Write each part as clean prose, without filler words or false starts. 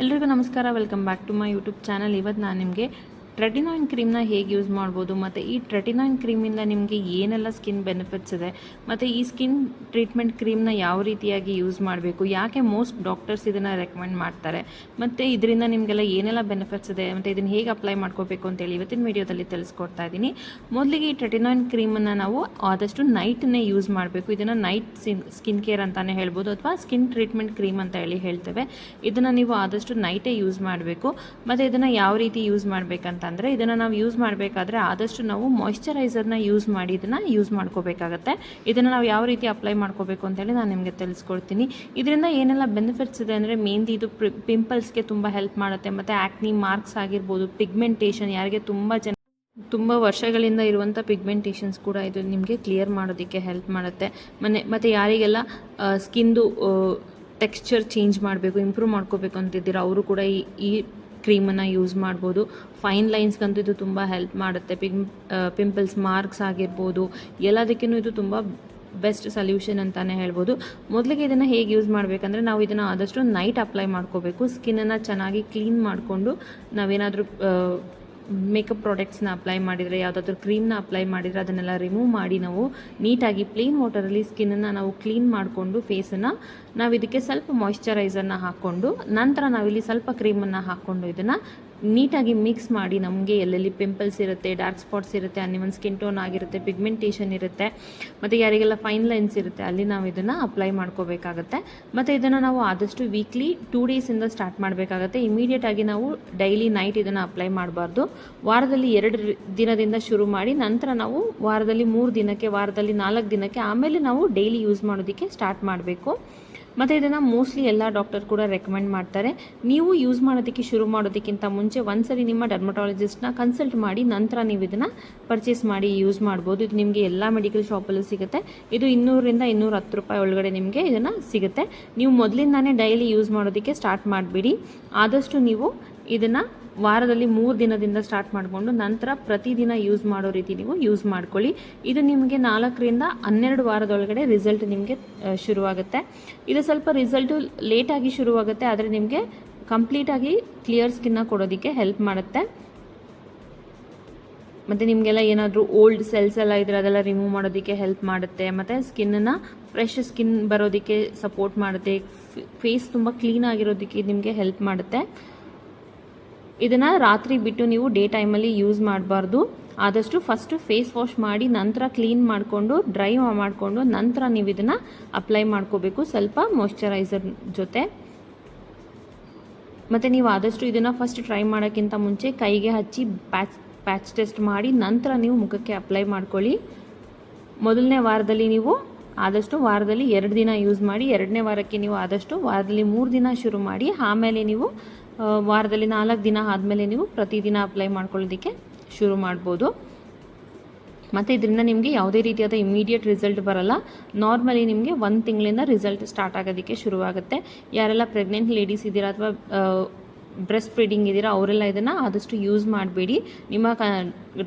ಎಲ್ರಿಗೂ ನಮಸ್ಕಾರ. Welcome back to my YouTube channel. ಇವತ್ತು ನಾನು ನಿಮಗೆ ಟ್ರೆಟಿನಾಯಿನ್ ಕ್ರೀಮ್ನ ಹೇಗೆ ಯೂಸ್ ಮಾಡ್ಬೋದು ಮತ್ತು ಈ ಟ್ರೆಟಿನಾಯಿನ್ ಕ್ರೀಮಿಂದ ನಿಮಗೆ ಏನೆಲ್ಲ ಸ್ಕಿನ್ ಬೆನಿಫಿಟ್ಸ್ ಇದೆ ಮತ್ತು ಈ ಸ್ಕಿನ್ ಟ್ರೀಟ್ಮೆಂಟ್ ಕ್ರೀಮ್ನ ಯಾವ ರೀತಿಯಾಗಿ ಯೂಸ್ ಮಾಡಬೇಕು, ಯಾಕೆ ಮೋಸ್ಟ್ ಡಾಕ್ಟರ್ಸ್ ಇದನ್ನು ರೆಕಮೆಂಡ್ ಮಾಡ್ತಾರೆ ಮತ್ತು ಇದರಿಂದ ನಿಮಗೆಲ್ಲ ಏನೆಲ್ಲ ಬೆನಿಫಿಟ್ಸ್ ಇದೆ ಮತ್ತು ಇದನ್ನು ಹೇಗೆ ಅಪ್ಲೈ ಮಾಡ್ಕೋಬೇಕು ಅಂತೇಳಿ ಇವತ್ತಿನ ವೀಡಿಯೋದಲ್ಲಿ ತಿಳಿಸ್ಕೊಡ್ತಾ ಇದ್ದೀನಿ. ಮೊದಲಿಗೆ ಈ ಟ್ರೆಟಿನಾಯಿನ್ ಕ್ರೀಮನ್ನು ನಾವು ಆದಷ್ಟು ನೈಟ್ನೇ ಯೂಸ್ ಮಾಡಬೇಕು. ಇದನ್ನು ನೈಟ್ ಸ್ಕಿನ್ ಕೇರ್ ಅಂತಲೇ ಹೇಳ್ಬೋದು ಅಥವಾ ಸ್ಕಿನ್ ಟ್ರೀಟ್ಮೆಂಟ್ ಕ್ರೀಮ್ ಅಂತ ಹೇಳ್ತೇವೆ. ಇದನ್ನು ನೀವು ಆದಷ್ಟು ನೈಟೇ ಯೂಸ್ ಮಾಡಬೇಕು. ಮತ್ತು ಇದನ್ನು ಯಾವ ರೀತಿ ಯೂಸ್ ಮಾಡಬೇಕಂತಂದರೆ, ಇದನ್ನು ನಾವು ಯೂಸ್ ಮಾಡಬೇಕಾದ್ರೆ ಆದಷ್ಟು ನಾವು ಮಾಯಿಶ್ಚರೈಸರ್ನ ಯೂಸ್ ಮಾಡಿ ಇದನ್ನು ಯೂಸ್ ಮಾಡ್ಕೋಬೇಕಾಗತ್ತೆ. ಇದನ್ನು ನಾವು ಯಾವ ರೀತಿ ಅಪ್ಲೈ ಮಾಡ್ಕೋಬೇಕು ಅಂತೇಳಿ ನಾನು ನಿಮಗೆ ತಿಳಿಸ್ಕೊಡ್ತೀನಿ. ಇದರಿಂದ ಏನೆಲ್ಲ ಬೆನಿಫಿಟ್ಸ್ ಇದೆ ಅಂದರೆ, ಮೇನ್ಲಿ ಇದು ಪಿಂಪಲ್ಸ್ಗೆ ತುಂಬ ಹೆಲ್ಪ್ ಮಾಡುತ್ತೆ ಮತ್ತು ಆ್ಯಕ್ನಿ ಮಾರ್ಕ್ಸ್ ಆಗಿರ್ಬೋದು, ಪಿಗ್ಮೆಂಟೇಷನ್, ಯಾರಿಗೆ ತುಂಬ ವರ್ಷಗಳಿಂದ ಇರುವಂಥ ಪಿಗ್ಮೆಂಟೇಷನ್ಸ್ ಕೂಡ ಇದು ನಿಮಗೆ ಕ್ಲಿಯರ್ ಮಾಡೋದಕ್ಕೆ ಹೆಲ್ಪ್ ಮಾಡುತ್ತೆ. ಮತ್ತು ಯಾರಿಗೆಲ್ಲ ಸ್ಕಿನ್ದು ಟೆಕ್ಸ್ಚರ್ ಚೇಂಜ್ ಮಾಡಬೇಕು, ಇಂಪ್ರೂವ್ ಮಾಡ್ಕೋಬೇಕು ಅಂತಿದ್ದೀರ, ಅವರು ಕೂಡ ಈ ಕ್ರೀಮನ್ನು ಯೂಸ್ ಮಾಡ್ಬೋದು. ಫೈನ್ ಲೈನ್ಸ್ಗಂತೂ ಇದು ತುಂಬ ಹೆಲ್ಪ್ ಮಾಡುತ್ತೆ. ಪಿಂಪಲ್ಸ್ ಮಾರ್ಕ್ಸ್ ಆಗಿರ್ಬೋದು, ಎಲ್ಲದಕ್ಕೂ ಇದು ತುಂಬ ಬೆಸ್ಟ್ ಸೊಲ್ಯೂಷನ್ ಅಂತಲೇ ಹೇಳ್ಬೋದು. ಮೊದಲಿಗೆ ಇದನ್ನು ಹೇಗೆ ಯೂಸ್ ಮಾಡಬೇಕಂದ್ರೆ, ನಾವು ಇದನ್ನು ಆದಷ್ಟು ನೈಟ್ ಅಪ್ಲೈ ಮಾಡ್ಕೋಬೇಕು. ಸ್ಕಿನ್ನನ್ನು ಚೆನ್ನಾಗಿ ಕ್ಲೀನ್ ಮಾಡಿಕೊಂಡು, ನಾವೇನಾದರೂ ಮೇಕಪ್ ಪ್ರಾಡಕ್ಟ್ಸ್ನ ಅಪ್ಲೈ ಮಾಡಿದರೆ, ಯಾವುದಾದ್ರೂ ಕ್ರೀಮ್ನ ಅಪ್ಲೈ ಮಾಡಿದರೆ ಅದನ್ನೆಲ್ಲ ರಿಮೂವ್ ಮಾಡಿ ನಾವು ನೀಟಾಗಿ ಪ್ಲೇನ್ ವಾಟರಲ್ಲಿ ಸ್ಕಿನ್ನನ್ನು ನಾವು ಕ್ಲೀನ್ ಮಾಡಿಕೊಂಡು, ಫೇಸನ್ನು ನಾವು ಇದಕ್ಕೆ ಸ್ವಲ್ಪ ಮಾಯಿಶ್ಚರೈಸರ್ನ ಹಾಕ್ಕೊಂಡು, ನಂತರ ನಾವಿಲ್ಲಿ ಸ್ವಲ್ಪ ಕ್ರೀಮನ್ನು ಹಾಕ್ಕೊಂಡು ಇದನ್ನು ನೀಟಾಗಿ ಮಿಕ್ಸ್ ಮಾಡಿ, ನಮಗೆ ಎಲ್ಲೆಲ್ಲಿ ಪಿಂಪಲ್ಸ್ ಇರುತ್ತೆ, ಡಾರ್ಕ್ ಸ್ಪಾಟ್ಸ್ ಇರುತ್ತೆ, ಅನ್ನಿವನ್ ಸ್ಕಿನ್ ಟೋನ್ ಆಗಿರುತ್ತೆ, ಪಿಗ್ಮೆಂಟೇಷನ್ ಇರುತ್ತೆ ಮತ್ತು ಯಾರಿಗೆಲ್ಲ ಫೈನ್ ಲೈನ್ಸ್ ಇರುತ್ತೆ ಅಲ್ಲಿ ನಾವು ಇದನ್ನು ಅಪ್ಲೈ ಮಾಡ್ಕೋಬೇಕಾಗತ್ತೆ. ಮತ್ತು ಇದನ್ನು ನಾವು ಆದಷ್ಟು ವೀಕ್ಲಿ 2 ಡೇಸಿಂದ ಸ್ಟಾರ್ಟ್ ಮಾಡಬೇಕಾಗತ್ತೆ. ಇಮಿಡಿಯೇಟಾಗಿ ನಾವು ಡೈಲಿ ನೈಟ್ ಇದನ್ನು ಅಪ್ಲೈ ಮಾಡಬಾರ್ದು. ವಾರದಲ್ಲಿ 2 ದಿನದಿಂದ ಶುರು ಮಾಡಿ, ನಂತರ ನಾವು ವಾರದಲ್ಲಿ 3 ದಿನಕ್ಕೆ, ವಾರದಲ್ಲಿ 4 ದಿನಕ್ಕೆ, ಆಮೇಲೆ ನಾವು ಡೈಲಿ ಯೂಸ್ ಮಾಡೋದಕ್ಕೆ ಸ್ಟಾರ್ಟ್ ಮಾಡಬೇಕು. ಮತ್ತು ಇದನ್ನು ಮೋಸ್ಟ್ಲಿ ಎಲ್ಲ ಡಾಕ್ಟರ್ ಕೂಡ ರೆಕಮೆಂಡ್ ಮಾಡ್ತಾರೆ. ನೀವು ಯೂಸ್ ಮಾಡೋದಕ್ಕೆ ಶುರು ಮಾಡೋದಕ್ಕಿಂತ ಮುಂಚೆ ಒಂದ್ಸರಿ ನಿಮ್ಮ ಡರ್ಮಟಾಲಜಿಸ್ಟ್ನ ಕನ್ಸಲ್ಟ್ ಮಾಡಿ ನಂತರ ನೀವು ಇದನ್ನು ಪರ್ಚೇಸ್ ಮಾಡಿ ಯೂಸ್ ಮಾಡ್ಬೋದು. ಇದು ನಿಮಗೆ ಎಲ್ಲ ಮೆಡಿಕಲ್ ಶಾಪಲ್ಲೂ ಸಿಗುತ್ತೆ. ಇದು 200ರಿಂದ 210 ರೂಪಾಯಿ ಒಳಗಡೆ ನಿಮಗೆ ಇದನ್ನು ಸಿಗುತ್ತೆ. ನೀವು ಮೊದಲಿಂದಾನೇ ಡೈಲಿ ಯೂಸ್ ಮಾಡೋದಕ್ಕೆ ಸ್ಟಾರ್ಟ್ ಮಾಡಿಬಿಡಿ. ಆದಷ್ಟು ನೀವು ಇದನ್ನು ವಾರದಲ್ಲಿ 3 ದಿನದಿಂದ ಸ್ಟಾರ್ಟ್ ಮಾಡಿಕೊಂಡು ನಂತರ ಪ್ರತಿದಿನ ಯೂಸ್ ಮಾಡೋ ರೀತಿ ನೀವು ಯೂಸ್ ಮಾಡ್ಕೊಳ್ಳಿ. ಇದು ನಿಮಗೆ 4ರಿಂದ 12 ವಾರದೊಳಗಡೆ ರಿಸಲ್ಟ್ ನಿಮಗೆ ಶುರುವಾಗುತ್ತೆ. ಇದು ಸ್ವಲ್ಪ ರಿಸಲ್ಟು ಲೇಟಾಗಿ ಶುರುವಾಗುತ್ತೆ, ಆದರೆ ನಿಮಗೆ ಕಂಪ್ಲೀಟಾಗಿ ಕ್ಲಿಯರ್ ಸ್ಕಿನ್ನ ಕೊಡೋದಕ್ಕೆ ಹೆಲ್ಪ್ ಮಾಡುತ್ತೆ. ಮತ್ತು ನಿಮಗೆಲ್ಲ ಏನಾದರೂ ಓಲ್ಡ್ ಸೆಲ್ಸ್ ಎಲ್ಲ ಇದ್ದರೆ ಅದೆಲ್ಲ ರಿಮೂವ್ ಮಾಡೋದಕ್ಕೆ ಹೆಲ್ಪ್ ಮಾಡುತ್ತೆ. ಮತ್ತು ಸ್ಕಿನ್ನನ್ನು ಫ್ರೆಶ್ ಸ್ಕಿನ್ ಬರೋದಕ್ಕೆ ಸಪೋರ್ಟ್ ಮಾಡುತ್ತೆ. ಫೇಸ್ ತುಂಬ ಕ್ಲೀನ್ ಆಗಿರೋದಕ್ಕೆ ನಿಮಗೆ ಹೆಲ್ಪ್ ಮಾಡುತ್ತೆ. ಇದನ್ನು ರಾತ್ರಿ ಬಿಟ್ಟು ನೀವು ಡೇ ಟೈಮಲ್ಲಿ ಯೂಸ್ ಮಾಡಬಾರ್ದು. ಆದಷ್ಟು ಫಸ್ಟು ಫೇಸ್ ವಾಶ್ ಮಾಡಿ ನಂತರ ಕ್ಲೀನ್ ಮಾಡಿಕೊಂಡು ಡ್ರೈ ಮಾಡಿಕೊಂಡು ನಂತರ ನೀವು ಇದನ್ನು ಅಪ್ಲೈ ಮಾಡ್ಕೋಬೇಕು ಸ್ವಲ್ಪ ಮಾಯಿಶ್ಚರೈಸರ್ ಜೊತೆ. ಮತ್ತು ನೀವು ಆದಷ್ಟು ಇದನ್ನು ಫಸ್ಟ್ ಟ್ರೈ ಮಾಡೋಕ್ಕಿಂತ ಮುಂಚೆ ಕೈಗೆ ಹಚ್ಚಿ ಪ್ಯಾಚ್ ಟೆಸ್ಟ್ ಮಾಡಿ ನಂತರ ನೀವು ಮುಖಕ್ಕೆ ಅಪ್ಲೈ ಮಾಡ್ಕೊಳ್ಳಿ. ಮೊದಲನೇ ವಾರದಲ್ಲಿ ನೀವು ಆದಷ್ಟು ವಾರದಲ್ಲಿ 2 ದಿನ ಯೂಸ್ ಮಾಡಿ, 2ನೇ ವಾರಕ್ಕೆ ನೀವು ಆದಷ್ಟು ವಾರದಲ್ಲಿ 3 ದಿನ ಶುರು ಮಾಡಿ, ಆಮೇಲೆ ನೀವು ವಾರದಲ್ಲಿ 4 ದಿನ ಆದಮೇಲೆ ನೀವು ಪ್ರತಿದಿನ ಅಪ್ಲೈ ಮಾಡ್ಕೊಳ್ಳೋದಕ್ಕೆ ಶುರು ಮಾಡ್ಬೋದು. ಮತ್ತು ಇದರಿಂದ ನಿಮಗೆ ಯಾವುದೇ ರೀತಿಯಾದ ಇಮಿಡಿಯೇಟ್ ರಿಸಲ್ಟ್ ಬರಲ್ಲ. ನಾರ್ಮಲಿ ನಿಮಗೆ 1 ತಿಂಗಳಿಂದ ರಿಸಲ್ಟ್ ಸ್ಟಾರ್ಟ್ ಆಗೋದಕ್ಕೆ ಶುರುವಾಗುತ್ತೆ. ಯಾರೆಲ್ಲ ಪ್ರೆಗ್ನೆಂಟ್ ಲೇಡೀಸ್ ಇದ್ದೀರಾ ಅಥವಾ ಬ್ರೆಸ್ಟ್ ಫೀಡಿಂಗ್ ಇದ್ದೀರಾ ಅವರೆಲ್ಲ ಇದನ್ನು ಆದಷ್ಟು ಯೂಸ್ ಮಾಡಬೇಡಿ. ನಿಮ್ಮ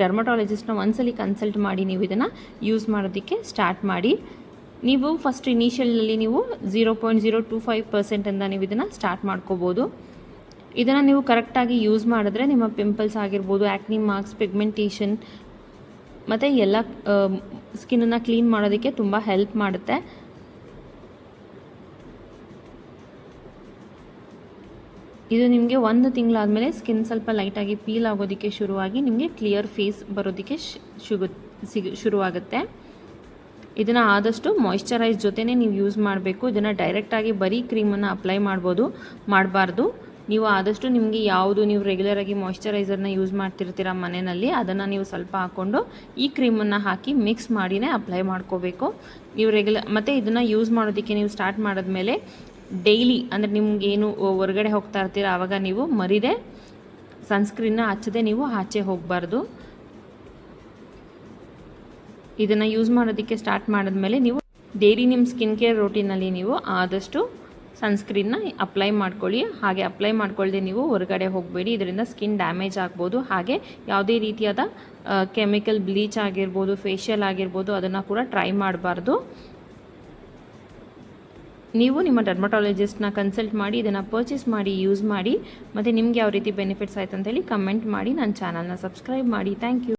ಡರ್ಮಟಾಲಜಿಸ್ಟ್ನ ಒಂದ್ಸಲಿ ಕನ್ಸಲ್ಟ್ ಮಾಡಿ ನೀವು ಇದನ್ನು ಯೂಸ್ ಮಾಡೋದಕ್ಕೆ ಸ್ಟಾರ್ಟ್ ಮಾಡಿ. ನೀವು ಫಸ್ಟ್ ಇನಿಷಿಯಲಲ್ಲಿ ನೀವು 0.025% ನೀವು ಇದನ್ನು ಸ್ಟಾರ್ಟ್ ಮಾಡ್ಕೋಬೋದು. ಇದನ್ನು ನೀವು ಕರೆಕ್ಟಾಗಿ ಯೂಸ್ ಮಾಡಿದ್ರೆ ನಿಮ್ಮ ಪಿಂಪಲ್ಸ್ ಆಗಿರ್ಬೋದು, ಆ್ಯಕ್ನಿ ಮಾರ್ಕ್ಸ್, ಪಿಗ್ಮೆಂಟೇಷನ್ ಮತ್ತು ಎಲ್ಲ ಸ್ಕಿನ್ನನ್ನು ಕ್ಲೀನ್ ಮಾಡೋದಕ್ಕೆ ತುಂಬ ಹೆಲ್ಪ್ ಮಾಡುತ್ತೆ. ಇದು ನಿಮಗೆ 1 ತಿಂಗಳಾದಮೇಲೆ ಸ್ಕಿನ್ ಸ್ವಲ್ಪ ಲೈಟಾಗಿ ಪೀಲ್ ಆಗೋದಕ್ಕೆ ಶುರುವಾಗಿ ನಿಮಗೆ ಕ್ಲಿಯರ್ ಫೇಸ್ ಬರೋದಕ್ಕೆ ಶುರುವಾಗುತ್ತೆ. ಇದನ್ನು ಆದಷ್ಟು ಮಾಯಿಶ್ಚರೈಸ್ ಜೊತೆನೇ ನೀವು ಯೂಸ್ ಮಾಡಬೇಕು. ಇದನ್ನು ಡೈರೆಕ್ಟಾಗಿ ಬರೀ ಕ್ರೀಮನ್ನು ಅಪ್ಲೈ ಮಾಡಬಾರ್ದು. ನೀವು ಆದಷ್ಟು ನಿಮಗೆ ಯಾವುದು ನೀವು ರೆಗ್ಯುಲರಾಗಿ ಮಾಯಿಶ್ಚರೈಸರ್ನ ಯೂಸ್ ಮಾಡ್ತಿರ್ತೀರ ಮನೆಯಲ್ಲಿ, ಅದನ್ನು ನೀವು ಸ್ವಲ್ಪ ಹಾಕ್ಕೊಂಡು ಈ ಕ್ರೀಮನ್ನು ಹಾಕಿ ಮಿಕ್ಸ್ ಮಾಡಿನೇ ಅಪ್ಲೈ ಮಾಡ್ಕೋಬೇಕು ನೀವು ಮತ್ತು ಇದನ್ನು ಯೂಸ್ ಮಾಡೋದಕ್ಕೆ ನೀವು ಸ್ಟಾರ್ಟ್ ಮಾಡಿದ್ಮೇಲೆ ಡೈಲಿ, ಅಂದರೆ ನಿಮಗೇನು ಹೊರಗಡೆ ಹೋಗ್ತಾ ಇರ್ತೀರ ಆವಾಗ ನೀವು ಮರಿದೆ ಸನ್ಸ್ಕ್ರೀನ್ನ ಹಚ್ಚದೆ ನೀವು ಆಚೆ ಹೋಗಬಾರ್ದು. ಇದನ್ನು ಯೂಸ್ ಮಾಡೋದಕ್ಕೆ ಸ್ಟಾರ್ಟ್ ಮಾಡಿದ್ಮೇಲೆ ನೀವು ಡೈಲಿ ನಿಮ್ಮ ಸ್ಕಿನ್ ಕೇರ್ ರೂಟೀನಲ್ಲಿ ನೀವು ಆದಷ್ಟು ಸನ್ಸ್ಕ್ರೀನ್ನ ಅಪ್ಲೈ ಮಾಡ್ಕೊಳ್ಳಿ. ಹಾಗೆ ಅಪ್ಲೈ ಮಾಡ್ಕೊಳ್ಳದೆ ನೀವು ಹೊರಗಡೆ ಹೋಗಬೇಡಿ, ಇದರಿಂದ ಸ್ಕಿನ್ ಡ್ಯಾಮೇಜ್ ಆಗ್ಬೋದು. ಹಾಗೆ ಯಾವುದೇ ರೀತಿಯಾದ ಕೆಮಿಕಲ್ ಬ್ಲೀಚ್ ಆಗಿರ್ಬೋದು, ಫೇಶಿಯಲ್ ಆಗಿರ್ಬೋದು, ಅದನ್ನು ಕೂಡ ಟ್ರೈ ಮಾಡಬಾರ್ದು. ನೀವು ನಿಮ್ಮ ಡರ್ಮಟಾಲಜಿಸ್ಟ್ನ ಕನ್ಸಲ್ಟ್ ಮಾಡಿ ಇದನ್ನು ಪರ್ಚೇಸ್ ಮಾಡಿ ಯೂಸ್ ಮಾಡಿ, ಮತ್ತು ನಿಮಗೆ ಯಾವ ರೀತಿ ಬೆನಿಫಿಟ್ಸ್ ಆಯ್ತು ಅಂತೇಳಿ ಕಮೆಂಟ್ ಮಾಡಿ, ನನ್ನ ಚಾನಲ್ನ ಸಬ್ಸ್ಕ್ರೈಬ್ ಮಾಡಿ. Thank you.